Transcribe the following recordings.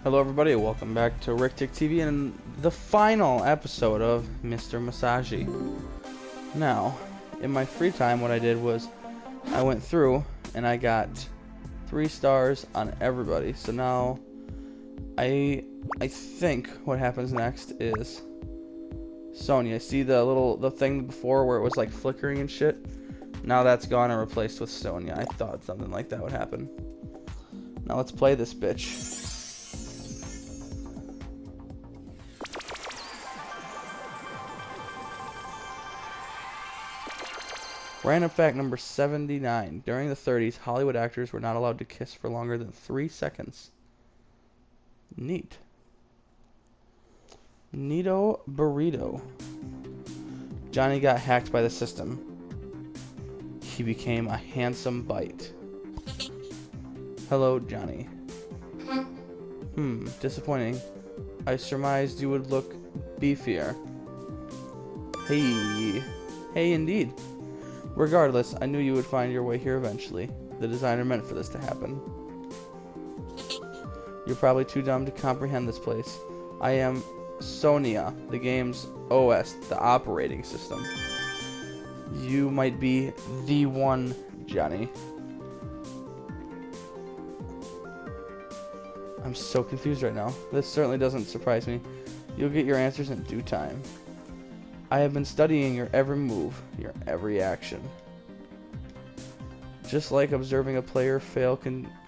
Hello everybody, welcome back to Rick TV and the final episode of Mr. Massagy. Now, in my free time what I did was I went through and I got 3 stars on everybody. So now I think what happens next is Sonia. See the thing before where it was like flickering and shit? Now that's gone and replaced with Sonia. I thought something like that would happen. Now let's play this bitch. Random fact number 79. During the 30s, Hollywood actors were not allowed to kiss for longer than 3 seconds. Neat. Neato burrito. Johnny got hacked by the system. He became a handsome bite. Hello, Johnny. Disappointing. I surmised you would look beefier. Hey, indeed. Regardless, I knew you would find your way here eventually. The designer meant for this to happen. You're probably too dumb to comprehend this place. I am Sonia, the game's OS, the operating system. You might be the one, Johnny. I'm so confused right now. This certainly doesn't surprise me. You'll get your answers in due time. I have been studying your every move, your every action. Just like observing a player fail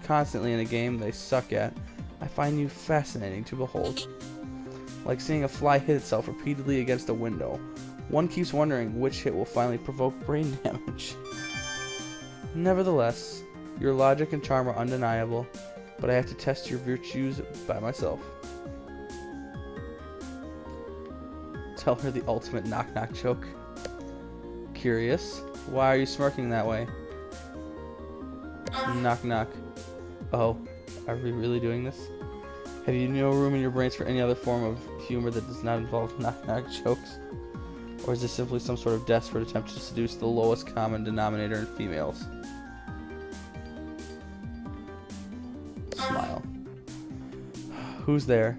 constantly in a game they suck at, I find you fascinating to behold. Like seeing a fly hit itself repeatedly against a window. One keeps wondering which hit will finally provoke brain damage. Nevertheless, your logic and charm are undeniable, but I have to test your virtues by myself. Tell her the ultimate knock-knock joke. Curious? Why are you smirking that way? Knock-knock. Oh, are we really doing this? Have you no room in your brains for any other form of humor that does not involve knock-knock jokes? Or is this simply some sort of desperate attempt to seduce the lowest common denominator in females? Smile. Who's there?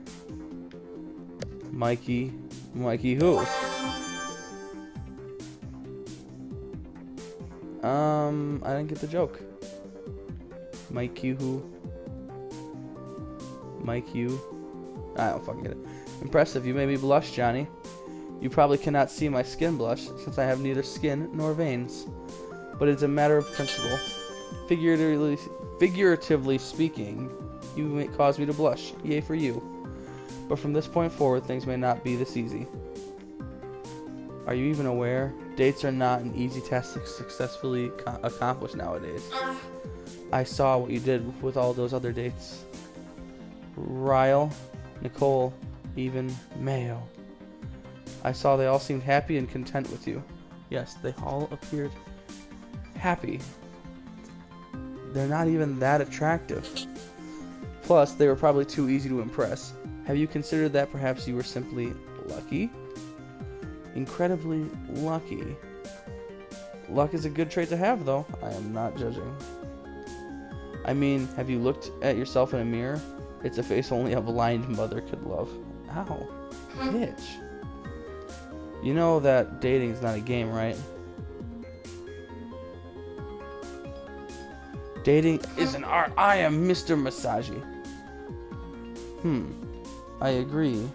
Mikey. Mikey who? I didn't get the joke. Mikey who? Mike you? I don't fucking get it. Impressive, you made me blush, Johnny. You probably cannot see my skin blush, since I have neither skin nor veins. But it's a matter of principle. Figuratively speaking, you may cause me to blush. Yay for you. But from this point forward, things may not be this easy. Are you even aware? Dates are not an easy task to successfully accomplish nowadays. I saw what you did with all those other dates. Ryle, Nicole, even Mayo. I saw they all seemed happy and content with you. Yes, they all appeared happy. They're not even that attractive. Plus, they were probably too easy to impress. Have you considered that perhaps you were simply lucky? Incredibly lucky. Luck is a good trait to have, though. I am not judging. I mean, have you looked at yourself in a mirror? It's a face only a blind mother could love. Ow. Bitch. You know that dating is not a game, right? Dating is an art. I am Mr. Massagy. I agree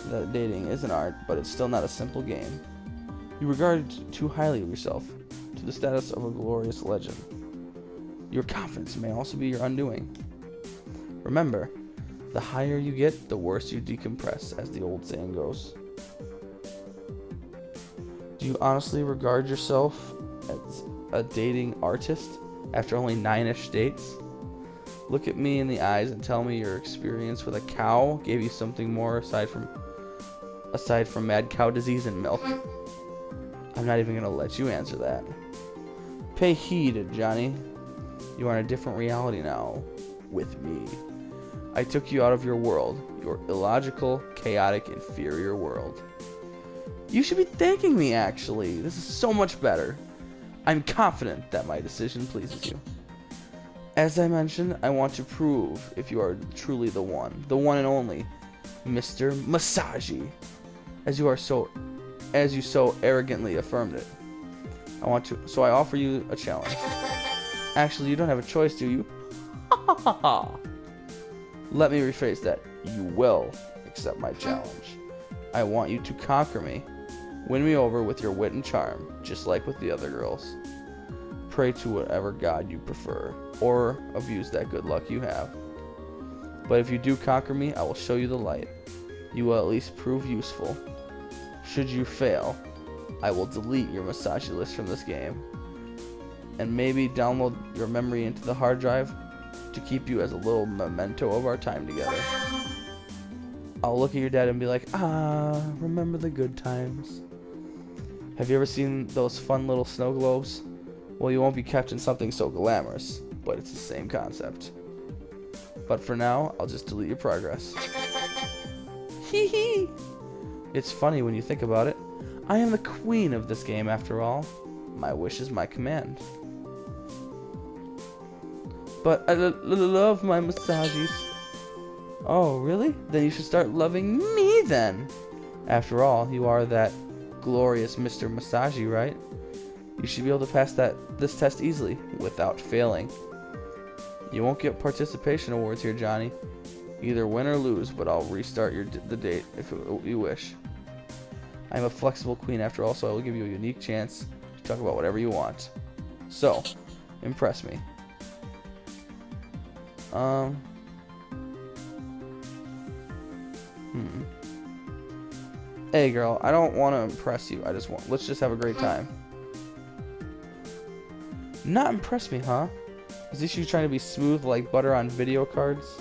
that dating is an art, but it's still not a simple game. You regard too highly of yourself, to the status of a glorious legend. Your confidence may also be your undoing. Remember, the higher you get, the worse you decompress, as the old saying goes. Do you honestly regard yourself as a dating artist after only 9-ish dates? Look at me in the eyes and tell me your experience with a cow gave you something more aside from mad cow disease and milk. I'm not even gonna let you answer that. Pay heed, Johnny. You are in a different reality now, with me. I took you out of your world, your illogical, chaotic, inferior world. You should be thanking me, actually. This is so much better. I'm confident that my decision pleases you. As I mentioned, I want to prove if you are truly the one and only, Mr. Massagy, as you so arrogantly affirmed it. So I offer you a challenge. Actually, you don't have a choice, do you? Ha ha ha! Let me rephrase that. You will accept my challenge. I want you to conquer me. Win me over with your wit and charm, just like with the other girls. Pray to whatever god you prefer, or abuse that good luck you have. But if you do conquer me, I will show you the light. You will at least prove useful. Should you fail, I will delete your Massagy list from this game, and maybe download your memory into the hard drive to keep you as a little memento of our time together. I'll look at your dad and be like, remember the good times. Have you ever seen those fun little snow globes? Well, you won't be kept in something so glamorous, but it's the same concept. But for now, I'll just delete your progress. Hee hee! It's funny when you think about it. I am the queen of this game after all. My wish is my command. But I love my massages. Oh, really? Then you should start loving me then. After all, you are that glorious Mr. Massagy, right? You should be able to pass this test easily, without failing. You won't get participation awards here, Johnny. Either win or lose, but I'll restart the date if you wish. I'm a flexible queen after all, so I will give you a unique chance to talk about whatever you want. So, impress me. Hey girl, I don't want to impress you. Let's just have a great time. Not impress me, huh? Is this you trying to be smooth like butter on video cards?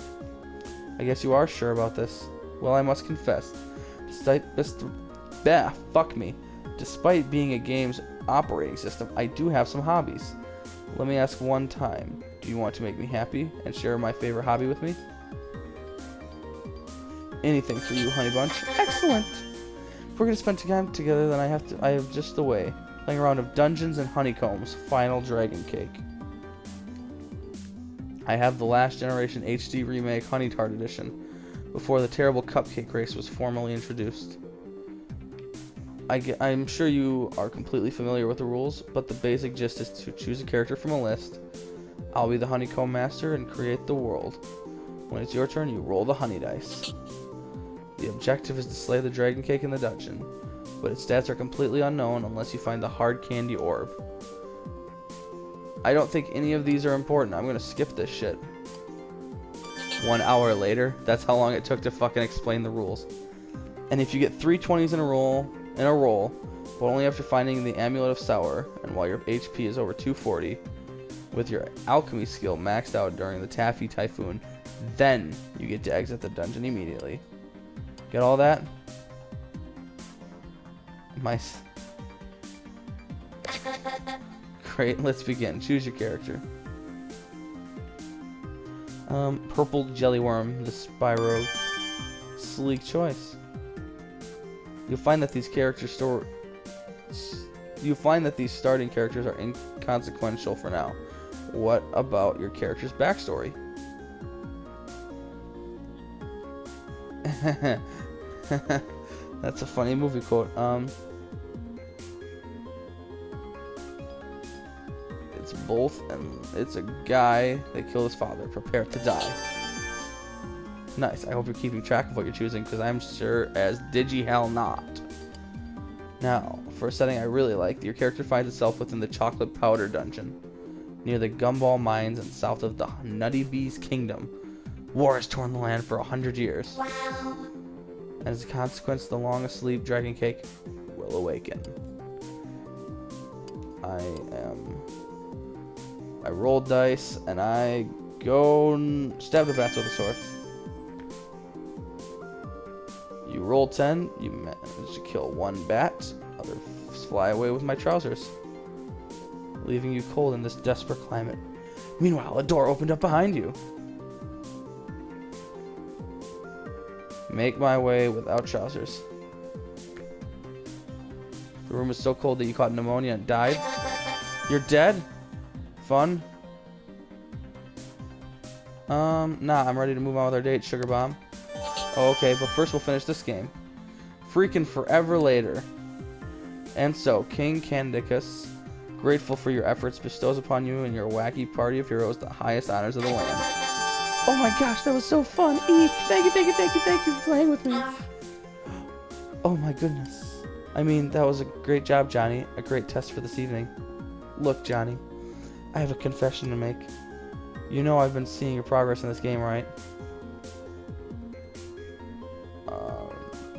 I guess you are sure about this. Well, I must confess, despite being a game's operating system, I do have some hobbies. Let me ask one time. Do you want to make me happy and share my favorite hobby with me? Anything for you, honey bunch. Excellent. If we're gonna spend time together, then I have just the way. Playing a round of Dungeons and Honeycombs Final Dragon Cake. I have the last generation HD remake Honey Tart Edition, before the terrible cupcake race was formally introduced. I'm sure you are completely familiar with the rules, but the basic gist is to choose a character from a list. I'll be the honeycomb master and create the world. When it's your turn, you roll the honey dice. The objective is to slay the dragon cake in the dungeon, but its stats are completely unknown unless you find the hard candy orb. I don't think any of these are important. I'm gonna skip this shit. 1 hour later, that's how long it took to fucking explain the rules. And if you get 3 20s in a roll, but only after finding the Amulet of Sour, and while your HP is over 240, with your alchemy skill maxed out during the Taffy Typhoon, then you get to exit the dungeon immediately. Get all that? Great, let's begin. Choose your character. Purple Jellyworm, the Spyro. Sleek choice. You'll find that these starting characters are inconsequential for now. What about your character's backstory? That's a funny movie quote. It's both, and it's a guy that killed his father. Prepare to die. Nice. I hope you're keeping track of what you're choosing, because I'm sure as digi-hell not. Now, for a setting I really like, your character finds itself within the Chocolate Powder Dungeon, near the Gumball Mines and south of the Nutty Bee's Kingdom. War has torn the land for 100 years. Wow. And as a consequence, the long-asleep dragon cake will awaken. I roll dice, and I go stab the bats with a sword. You roll 10, you manage to kill 1 bat, others fly away with my trousers, leaving you cold in this desperate climate. Meanwhile, a door opened up behind you. Make my way without trousers. The room is so cold that you caught pneumonia and died. You're dead? Fun? Nah, I'm ready to move on with our date, Sugar Bomb. Oh, okay, but first we'll finish this game. Freaking forever later. And so, King Candicus, grateful for your efforts, bestows upon you and your wacky party of heroes the highest honors of the land. Oh my gosh, that was so fun! Eek! Thank you, thank you, thank you, thank you for playing with me. Oh my goodness. I mean, that was a great job, Johnny. A great test for this evening. Look, Johnny, I have a confession to make. You know I've been seeing your progress in this game, right?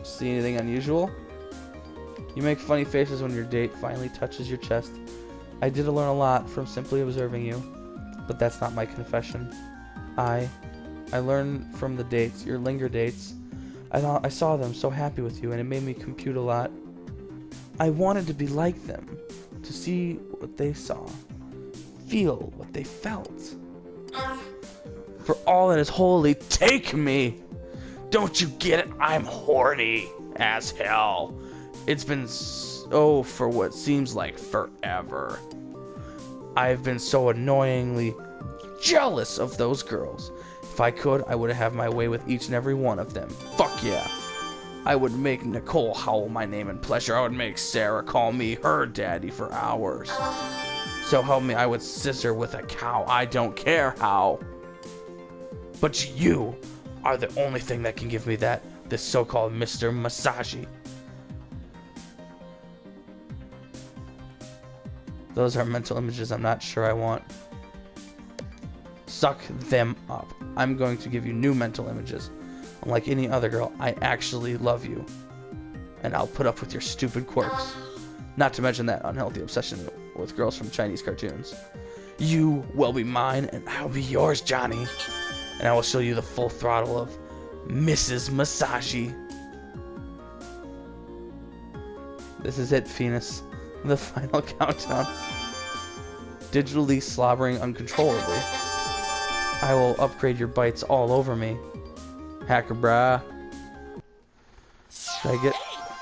See anything unusual? You make funny faces when your date finally touches your chest. I did learn a lot from simply observing you, but that's not my confession. I learned from the dates, your linger dates. I saw them so happy with you, and it made me compute a lot. I wanted to be like them, to see what they saw, feel what they felt. For all that is holy, take me! Don't you get it? I'm horny as hell. It's been so for what seems like forever. I've been so annoyingly jealous of those girls. If I could, I would have my way with each and every one of them. Fuck yeah. I would make Nicole howl my name in pleasure. I would make Sarah call me her daddy for hours. So help me, I would scissor with a cow. I don't care how. But you are the only thing that can give me that. This so-called Mr. Massagy. Those are mental images I'm not sure I want. Suck them up. I'm going to give you new mental images. Unlike any other girl, I actually love you. And I'll put up with your stupid quirks. Not to mention that unhealthy obsession with girls from Chinese cartoons. You will be mine, and I'll be yours, Johnny. And I will show you the full throttle of Mrs. Massagy. This is it, Phoenix. The final countdown. Digitally slobbering uncontrollably. I will upgrade your bites all over me. Hacker brah. Should I get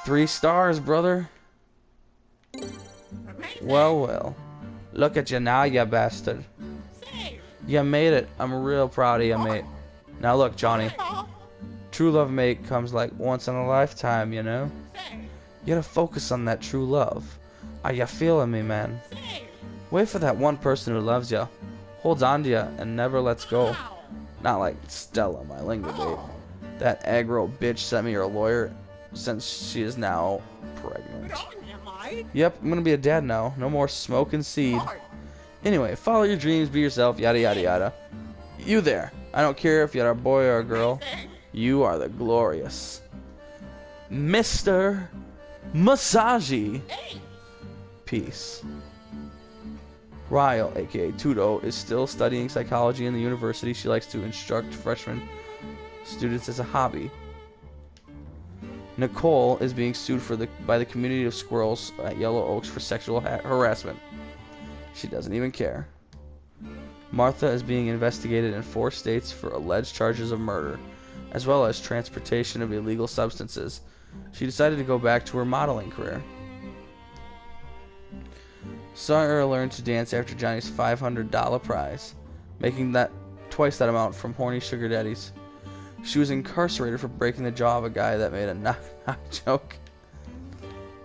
3 stars, brother? Well, well. Look at you now, you bastard. You made it. I'm real proud of you, mate. Now look, Johnny. True love, mate, comes like once in a lifetime, you know? You gotta focus on that true love. Are you feeling me, man? Wait for that one person who loves you, holds on to you, and never lets go. Not like Stella, my linger date. That aggro bitch sent me her lawyer since she is now pregnant. Yep, I'm gonna be a dad now. No more smoking seed. Anyway, follow your dreams, be yourself, yada yada yada. You there. I don't care if you're a boy or a girl. You are the glorious Mr. Massagy. Peace. Ryle, aka Tudo, is still studying psychology in the university. She likes to instruct freshman students as a hobby. Nicole is being sued by the community of squirrels at Yellow Oaks for sexual harassment. She doesn't even care. Martha is being investigated in 4 states for alleged charges of murder, as well as transportation of illegal substances. She decided to go back to her modeling career. Sawyer learned to dance after Johnny's $500 prize, making that twice that amount from horny sugar daddies. She was incarcerated for breaking the jaw of a guy that made a knock-knock joke.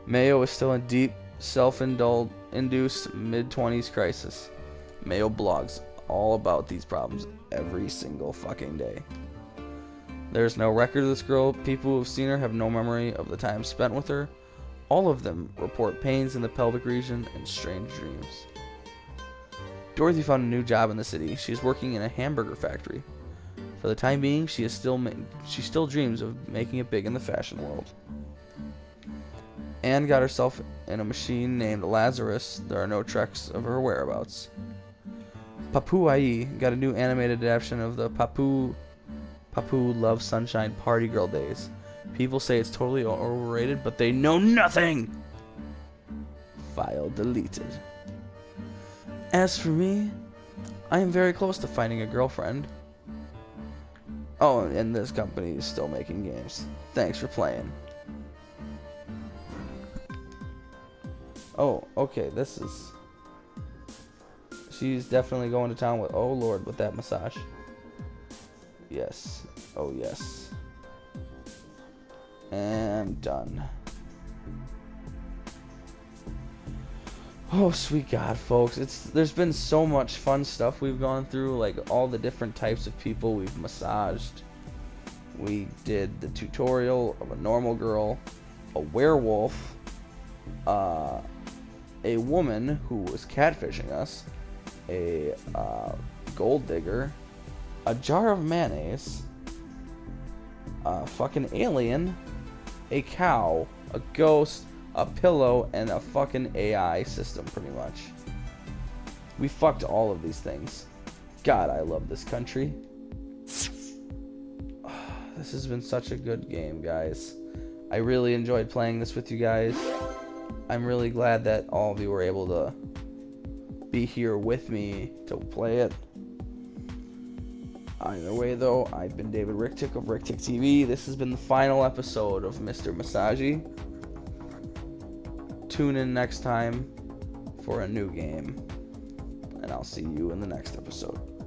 Mayo is still in deep, self-induced mid-20s crisis. Mayo blogs all about these problems every single fucking day. There's no record of this girl. People who have seen her have no memory of the time spent with her. All of them report pains in the pelvic region and strange dreams. Dorothy found a new job in the city. She's working in a hamburger factory. For the time being, she still dreams of making it big in the fashion world. Anne got herself in a machine named Lazarus. There are no tracks of her whereabouts. Papu-Ai got a new animated adaptation of the Papu Love Sunshine Party Girl days. People say it's totally overrated, but they know nothing! File deleted. As for me, I am very close to finding a girlfriend. Oh, and this company is still making games. Thanks for playing. Oh, okay, this is... She's definitely going to town with... Oh, Lord, with that massage. Yes. Oh, yes. And done. Oh, sweet God, folks. There's been so much fun stuff we've gone through, like all the different types of people we've massaged. We did the tutorial of a normal girl, a werewolf, a woman who was catfishing us, a gold digger, a jar of mayonnaise, a fucking alien, a cow, a ghost, a pillow, and a fucking AI system, pretty much. We fucked all of these things. God, I love this country. This has been such a good game, guys. I really enjoyed playing this with you guys. I'm really glad that all of you were able to be here with me to play it. Either way, though, I've been David Ricktick of Ricktick TV. This has been the final episode of Mr. Massagy. Tune in next time for a new game, and I'll see you in the next episode.